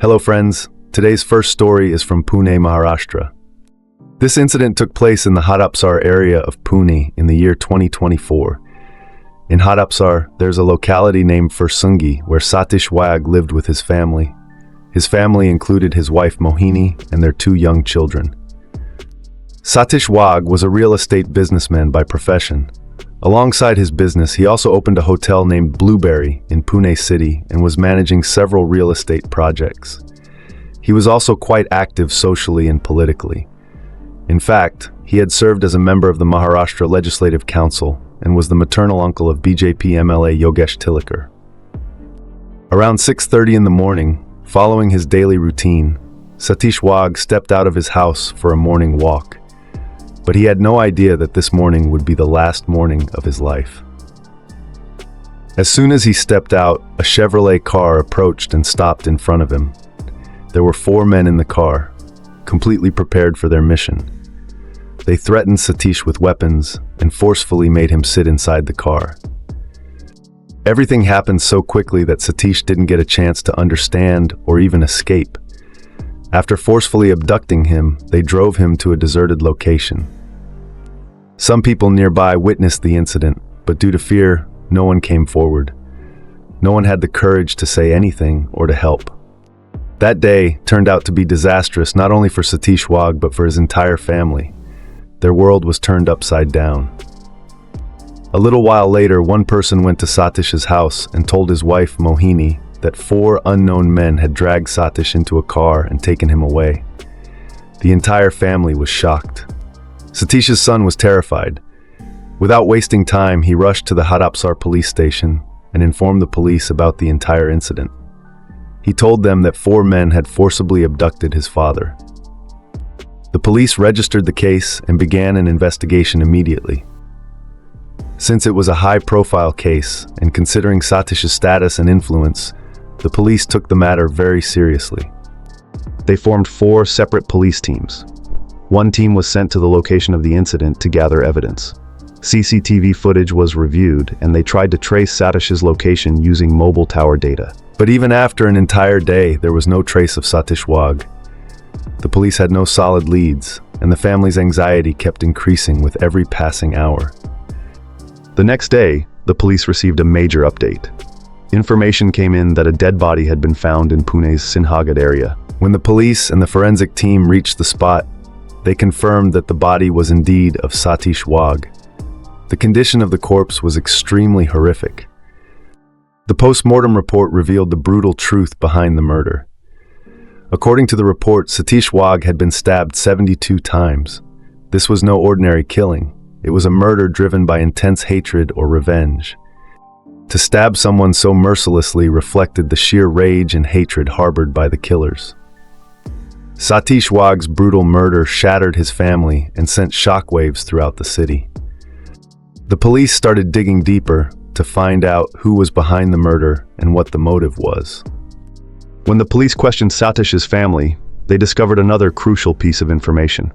Hello friends, today's first story is from Pune, Maharashtra. This incident took place in the Hadapsar area of Pune in the year 2024. In Hadapsar, there's a locality named Fursungi where Satish Wag lived with his family. His family included his wife Mohini and their 2 young children. Satish Wag was a real estate businessman by profession. Alongside his business, he also opened a hotel named Blueberry in Pune city and was managing several real estate projects. He was also quite active socially and politically. In fact, he had served as a member of the Maharashtra Legislative Council and was the maternal uncle of BJP MLA Yogesh Tilakar. Around 6:30 in the morning, following his daily routine, Satish Wag stepped out of his house for a morning walk. But he had no idea that this morning would be the last morning of his life. As soon as he stepped out, a Chevrolet car approached and stopped in front of him. There were 4 men in the car, completely prepared for their mission. They threatened Satish with weapons and forcefully made him sit inside the car. Everything happened so quickly that Satish didn't get a chance to understand or even escape. After forcefully abducting him, they drove him to a deserted location. Some people nearby witnessed the incident, but due to fear, no one came forward. No one had the courage to say anything or to help. That day turned out to be disastrous not only for Satish Wag but for his entire family. Their world was turned upside down. A little while later, one person went to Satish's house and told his wife Mohini that 4 unknown men had dragged Satish into a car and taken him away. The entire family was shocked. Satish's son was terrified. Without wasting time, he rushed to the Hadapsar police station and informed the police about the entire incident. He told them that 4 men had forcibly abducted his father. The police registered the case and began an investigation immediately. Since it was a high-profile case, and considering Satish's status and influence, the police took the matter very seriously. They formed 4 separate police teams. One team was sent to the location of the incident to gather evidence. CCTV footage was reviewed, and they tried to trace Satish's location using mobile tower data. But even after an entire day, there was no trace of Satish Wag. The police had no solid leads, and the family's anxiety kept increasing with every passing hour. The next day, the police received a major update. Information came in that a dead body had been found in Pune's Sinhagad area. When the police and the forensic team reached the spot, they confirmed that the body was indeed of Satish Wag. The condition of the corpse was extremely horrific. The post-mortem report revealed the brutal truth behind the murder. According to the report, Satish Wag had been stabbed 72 times. This was no ordinary killing. It was a murder driven by intense hatred or revenge. To stab someone so mercilessly reflected the sheer rage and hatred harbored by the killers. Satish Wag's brutal murder shattered his family and sent shockwaves throughout the city. The police started digging deeper to find out who was behind the murder and what the motive was. When the police questioned Satish's family, they discovered another crucial piece of information.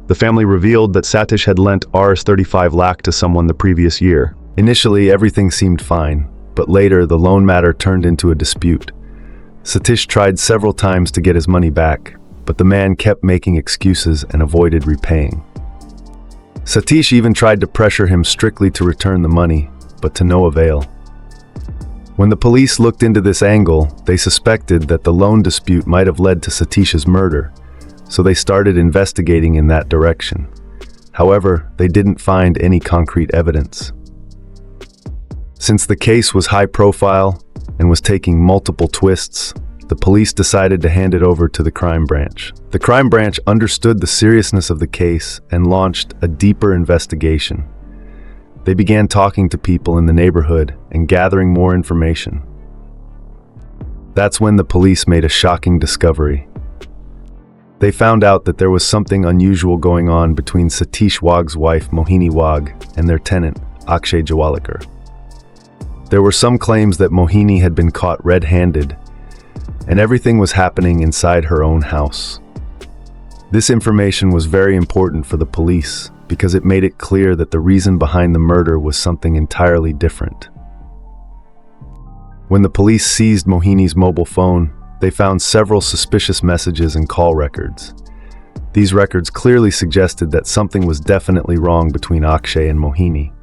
The family revealed that Satish had lent Rs 35 lakh to someone the previous year. Initially, everything seemed fine, but later the loan matter turned into a dispute. Satish tried several times to get his money back, but the man kept making excuses and avoided repaying. Satish even tried to pressure him strictly to return the money, but to no avail. When the police looked into this angle, they suspected that the loan dispute might have led to Satish's murder, so they started investigating in that direction. However, they didn't find any concrete evidence. Since the case was high profile and was taking multiple twists, the police decided to hand it over to the crime branch. The crime branch understood the seriousness of the case and launched a deeper investigation. They began talking to people in the neighborhood and gathering more information. That's when the police made a shocking discovery. They found out that there was something unusual going on between Satish Wag's wife Mohini Wag and their tenant, Akshay Jawalekar. There were some claims that Mohini had been caught red-handed, and everything was happening inside her own house. This information was very important for the police because it made it clear that the reason behind the murder was something entirely different. When the police seized Mohini's mobile phone, they found several suspicious messages and call records. These records clearly suggested that something was definitely wrong between Akshay and Mohini.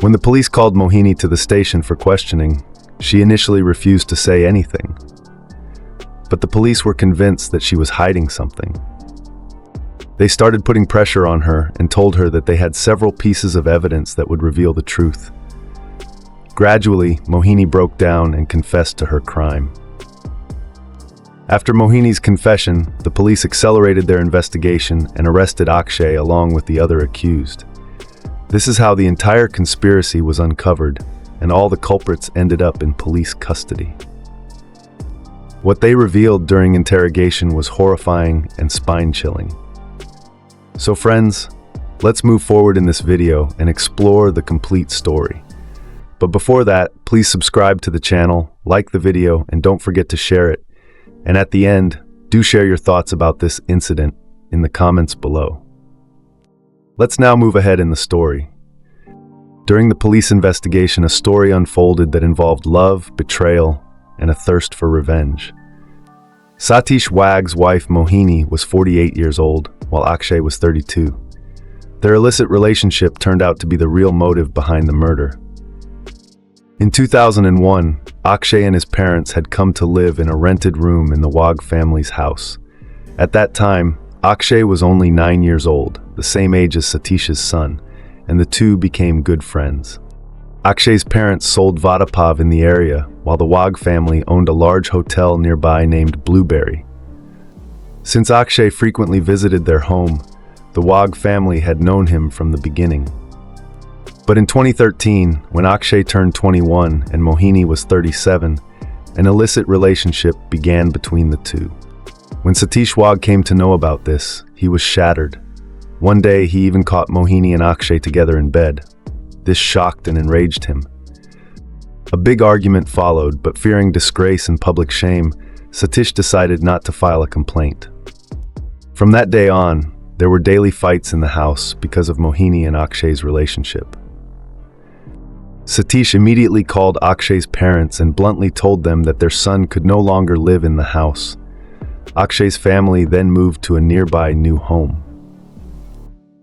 When the police called Mohini to the station for questioning, she initially refused to say anything. But the police were convinced that she was hiding something. They started putting pressure on her and told her that they had several pieces of evidence that would reveal the truth. Gradually, Mohini broke down and confessed to her crime. After Mohini's confession, the police accelerated their investigation and arrested Akshay along with the other accused. This is how the entire conspiracy was uncovered, and all the culprits ended up in police custody. What they revealed during interrogation was horrifying and spine-chilling. So friends, let's move forward in this video and explore the complete story. But before that, please subscribe to the channel, like the video, and don't forget to share it. And at the end, do share your thoughts about this incident in the comments below. Let's now move ahead in the story. During the police investigation, a story unfolded that involved love, betrayal, and a thirst for revenge. Satish Wag's wife Mohini was 48 years old, while Akshay was 32. Their illicit relationship turned out to be the real motive behind the murder. In 2001, Akshay and his parents had come to live in a rented room in the Wag family's house. At that time, Akshay was only 9 years old, the same age as Satish's son, and the two became good friends. Akshay's parents sold Vadapav in the area, while the Wag family owned a large hotel nearby named Blueberry. Since Akshay frequently visited their home, the Wag family had known him from the beginning. But in 2013, when Akshay turned 21 and Mohini was 37, an illicit relationship began between the two. When Satish Wag came to know about this, he was shattered. One day, he even caught Mohini and Akshay together in bed. This shocked and enraged him. A big argument followed, but fearing disgrace and public shame, Satish decided not to file a complaint. From that day on, there were daily fights in the house because of Mohini and Akshay's relationship. Satish immediately called Akshay's parents and bluntly told them that their son could no longer live in the house. Akshay's family then moved to a nearby new home.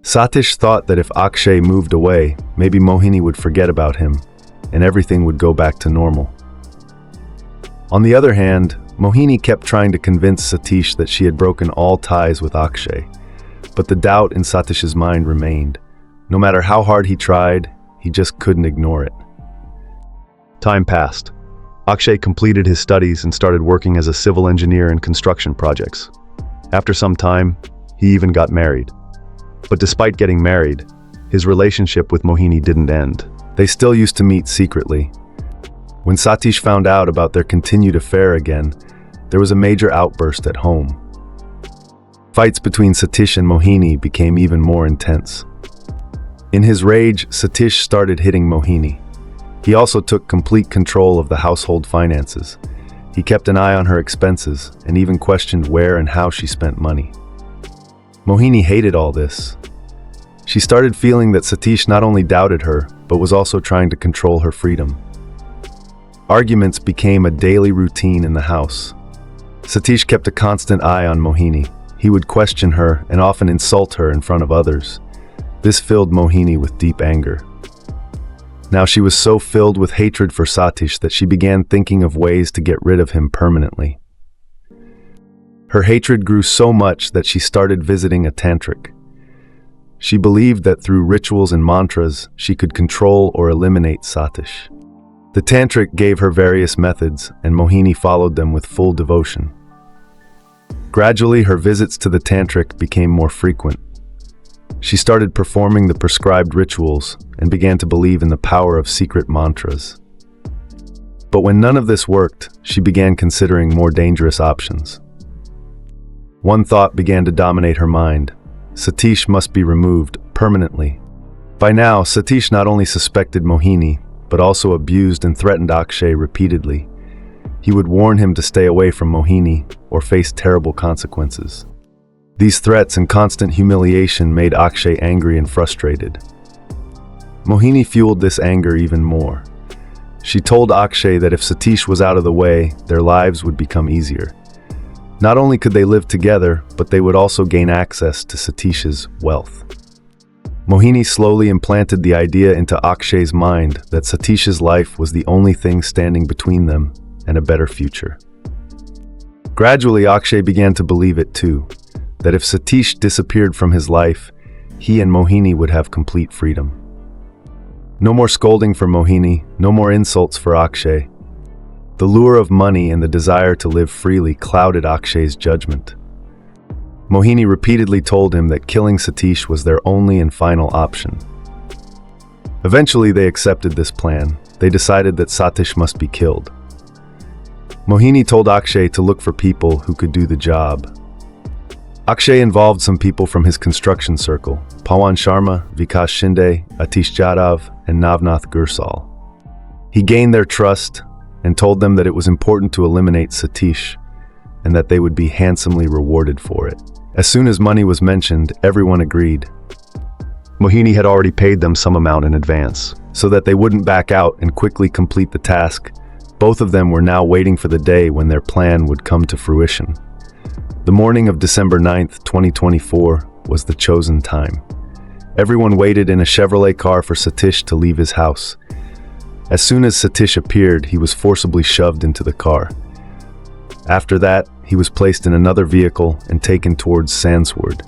Satish thought that if Akshay moved away, maybe Mohini would forget about him, and everything would go back to normal. On the other hand, Mohini kept trying to convince Satish that she had broken all ties with Akshay, but the doubt in Satish's mind remained. No matter how hard he tried, he just couldn't ignore it. Time passed. Akshay completed his studies and started working as a civil engineer in construction projects. After some time, he even got married. But despite getting married, his relationship with Mohini didn't end. They still used to meet secretly. When Satish found out about their continued affair again, there was a major outburst at home. Fights between Satish and Mohini became even more intense. In his rage, Satish started hitting Mohini. He also took complete control of the household finances. He kept an eye on her expenses and even questioned where and how she spent money. Mohini hated all this. She started feeling that Satish not only doubted her, but was also trying to control her freedom. Arguments became a daily routine in the house. Satish kept a constant eye on Mohini. He would question her and often insult her in front of others. This filled Mohini with deep anger. Now she was so filled with hatred for Satish that she began thinking of ways to get rid of him permanently. Her hatred grew so much that she started visiting a tantric. She believed that through rituals and mantras, she could control or eliminate Satish. The tantric gave her various methods, and Mohini followed them with full devotion. Gradually, her visits to the tantric became more frequent. She started performing the prescribed rituals and began to believe in the power of secret mantras. But when none of this worked, she began considering more dangerous options. One thought began to dominate her mind. Satish must be removed permanently. By now, Satish not only suspected Mohini, but also abused and threatened Akshay repeatedly. He would warn him to stay away from Mohini or face terrible consequences. These threats and constant humiliation made Akshay angry and frustrated. Mohini fueled this anger even more. She told Akshay that if Satish was out of the way, their lives would become easier. Not only could they live together, but they would also gain access to Satish's wealth. Mohini slowly implanted the idea into Akshay's mind that Satish's life was the only thing standing between them and a better future. Gradually, Akshay began to believe it too, that if Satish disappeared from his life, he and Mohini would have complete freedom. No more scolding for Mohini, no more insults for Akshay. The lure of money and the desire to live freely clouded Akshay's judgment. Mohini repeatedly told him that killing Satish was their only and final option. Eventually, they accepted this plan. They decided that Satish must be killed. Mohini told Akshay to look for people who could do the job. Akshay involved some people from his construction circle, Pawan Sharma, Vikas Shinde, Atish Jadhav, and Navnath Gursal. He gained their trust and told them that it was important to eliminate Satish and that they would be handsomely rewarded for it. As soon as money was mentioned, everyone agreed. Mohini had already paid them some amount in advance, so that they wouldn't back out and quickly complete the task. Both of them were now waiting for the day when their plan would come to fruition. The morning of December 9th, 2024 was the chosen time. Everyone waited in a Chevrolet car for Satish to leave his house. As soon as Satish appeared, he was forcibly shoved into the car. After that, he was placed in another vehicle and taken towards Sandsward.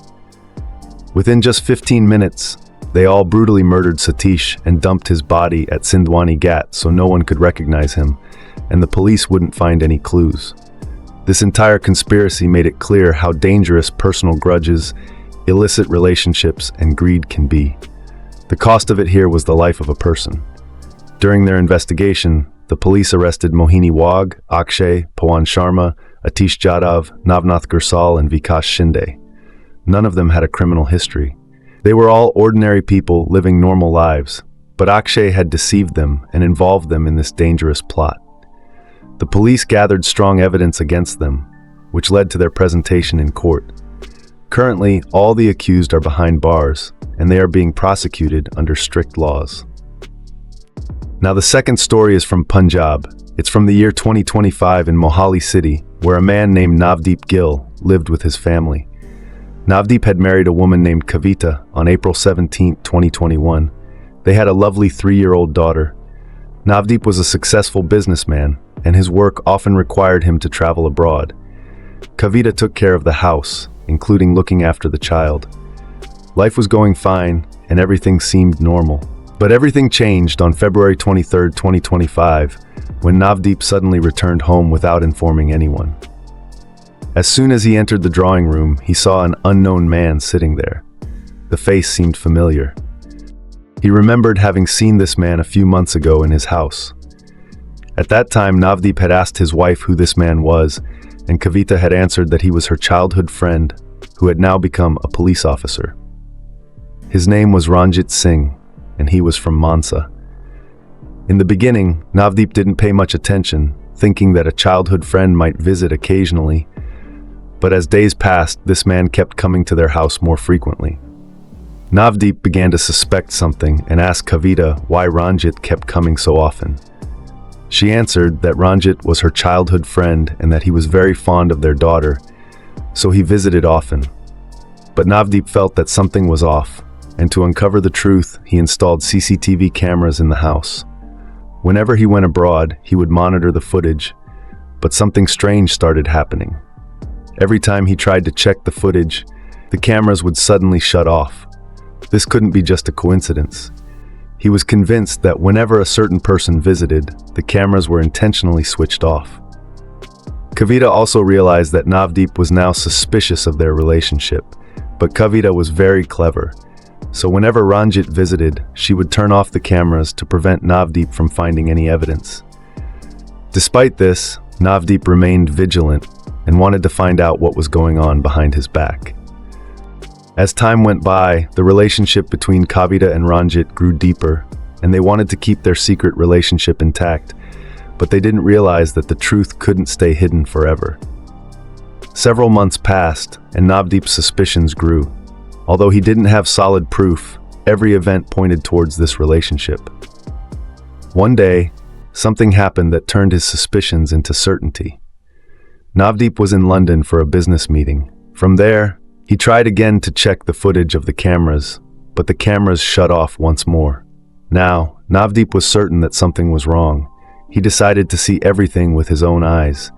Within just 15 minutes, they all brutally murdered Satish and dumped his body at Sindwani Ghat so no one could recognize him, and the police wouldn't find any clues. This entire conspiracy made it clear how dangerous personal grudges, illicit relationships, and greed can be. The cost of it here was the life of a person. During their investigation, the police arrested Mohini Wagh, Akshay, Pawan Sharma, Atish Jadhav, Navnath Gursal, and Vikas Shinde. None of them had a criminal history. They were all ordinary people living normal lives, but Akshay had deceived them and involved them in this dangerous plot. The police gathered strong evidence against them, which led to their presentation in court. Currently, all the accused are behind bars, and they are being prosecuted under strict laws. Now, the second story is from Punjab. It's from the year 2025 in Mohali city, where a man named Navdeep Gill lived with his family. Navdeep had married a woman named Kavita on April 17, 2021. They had a lovely 3-year-old daughter. Navdeep was a successful businessman, and his work often required him to travel abroad. Kavita took care of the house, including looking after the child. Life was going fine, and everything seemed normal. But everything changed on February 23, 2025, when Navdeep suddenly returned home without informing anyone. As soon as he entered the drawing room, he saw an unknown man sitting there. The face seemed familiar. He remembered having seen this man a few months ago in his house. At that time, Navdeep had asked his wife who this man was, and Kavita had answered that he was her childhood friend, who had now become a police officer. His name was Ranjit Singh, and he was from Mansa. In the beginning, Navdeep didn't pay much attention, thinking that a childhood friend might visit occasionally. But as days passed, this man kept coming to their house more frequently. Navdeep began to suspect something and asked Kavita why Ranjit kept coming so often. She answered that Ranjit was her childhood friend and that he was very fond of their daughter, so he visited often. But Navdeep felt that something was off, and to uncover the truth, he installed CCTV cameras in the house. Whenever he went abroad, he would monitor the footage, but something strange started happening. Every time he tried to check the footage, the cameras would suddenly shut off. This couldn't be just a coincidence. He was convinced that whenever a certain person visited, the cameras were intentionally switched off. Kavita also realized that Navdeep was now suspicious of their relationship, but Kavita was very clever. So whenever Ranjit visited, she would turn off the cameras to prevent Navdeep from finding any evidence. Despite this, Navdeep remained vigilant and wanted to find out what was going on behind his back. As time went by, the relationship between Kavita and Ranjit grew deeper, and they wanted to keep their secret relationship intact, but they didn't realize that the truth couldn't stay hidden forever. Several months passed, and Navdeep's suspicions grew. Although he didn't have solid proof, every event pointed towards this relationship. One day, something happened that turned his suspicions into certainty. Navdeep was in London for a business meeting. From there, he tried again to check the footage of the cameras, but the cameras shut off once more. Now, Navdeep was certain that something was wrong. He decided to see everything with his own eyes.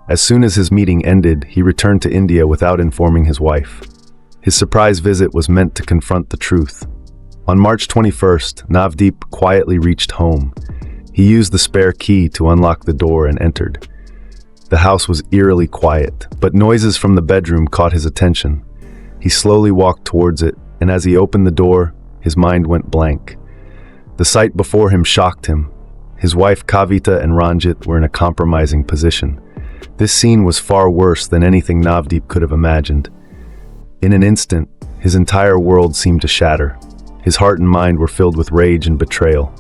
As soon as his meeting ended, he returned to India without informing his wife. His surprise visit was meant to confront the truth. On March 21st, Navdeep quietly reached home. He used the spare key to unlock the door and entered. The house was eerily quiet, but noises from the bedroom caught his attention. He slowly walked towards it, and as he opened the door, his mind went blank. The sight before him shocked him. His wife Kavita and Ranjit were in a compromising position. This scene was far worse than anything Navdeep could have imagined. In an instant, his entire world seemed to shatter. His heart and mind were filled with rage and betrayal.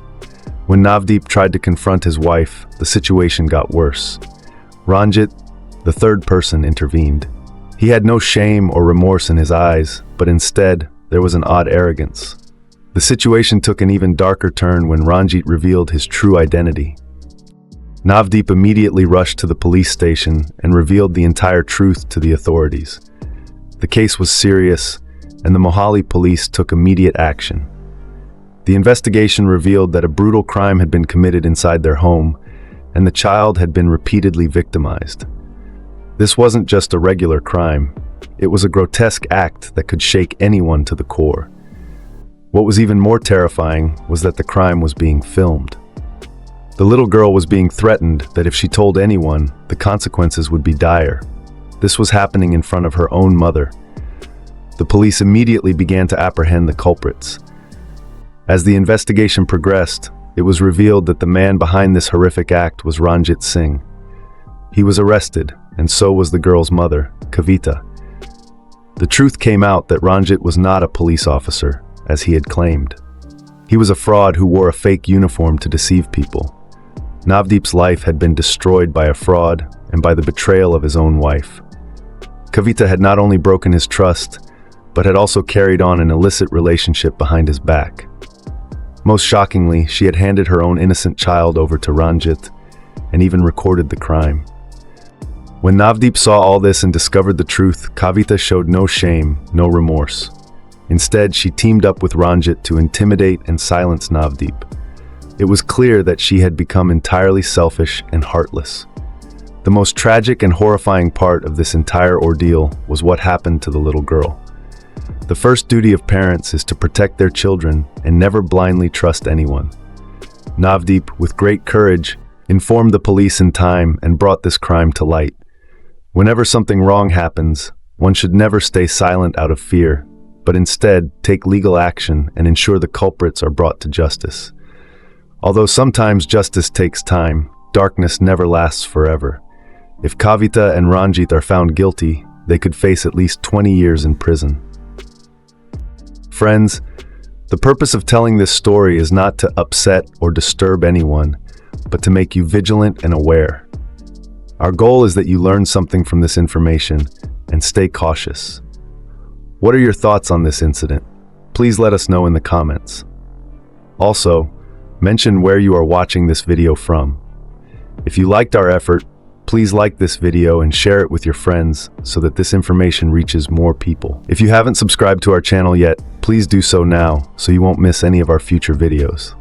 When Navdeep tried to confront his wife, the situation got worse. Ranjit, the third person, intervened. He had no shame or remorse in his eyes, but instead, there was an odd arrogance. The situation took an even darker turn when Ranjit revealed his true identity. Navdeep immediately rushed to the police station and revealed the entire truth to the authorities. The case was serious, and the Mohali police took immediate action. The investigation revealed that a brutal crime had been committed inside their home, and the child had been repeatedly victimized. This wasn't just a regular crime. It was a grotesque act that could shake anyone to the core. What was even more terrifying was that the crime was being filmed. The little girl was being threatened that if she told anyone, the consequences would be dire. This was happening in front of her own mother. The police immediately began to apprehend the culprits. As the investigation progressed, it was revealed that the man behind this horrific act was Ranjit Singh. He was arrested, and so was the girl's mother, Kavita. The truth came out that Ranjit was not a police officer, as he had claimed. He was a fraud who wore a fake uniform to deceive people. Navdeep's life had been destroyed by a fraud and by the betrayal of his own wife. Kavita had not only broken his trust, but had also carried on an illicit relationship behind his back. Most shockingly, she had handed her own innocent child over to Ranjit and even recorded the crime. When Navdeep saw all this and discovered the truth, Kavita showed no shame, no remorse. Instead, she teamed up with Ranjit to intimidate and silence Navdeep. It was clear that she had become entirely selfish and heartless. The most tragic and horrifying part of this entire ordeal was what happened to the little girl. The first duty of parents is to protect their children and never blindly trust anyone. Navdeep, with great courage, informed the police in time and brought this crime to light. Whenever something wrong happens, one should never stay silent out of fear, but instead take legal action and ensure the culprits are brought to justice. Although sometimes justice takes time, darkness never lasts forever. If Kavita and Ranjit are found guilty, they could face at least 20 years in prison. Friends, the purpose of telling this story is not to upset or disturb anyone, but to make you vigilant and aware. Our goal is that you learn something from this information and stay cautious. What are your thoughts on this incident? Please let us know in the comments. Also, mention where you are watching this video from. If you liked our effort, please like this video and share it with your friends so that this information reaches more people. If you haven't subscribed to our channel yet, please do so now so you won't miss any of our future videos.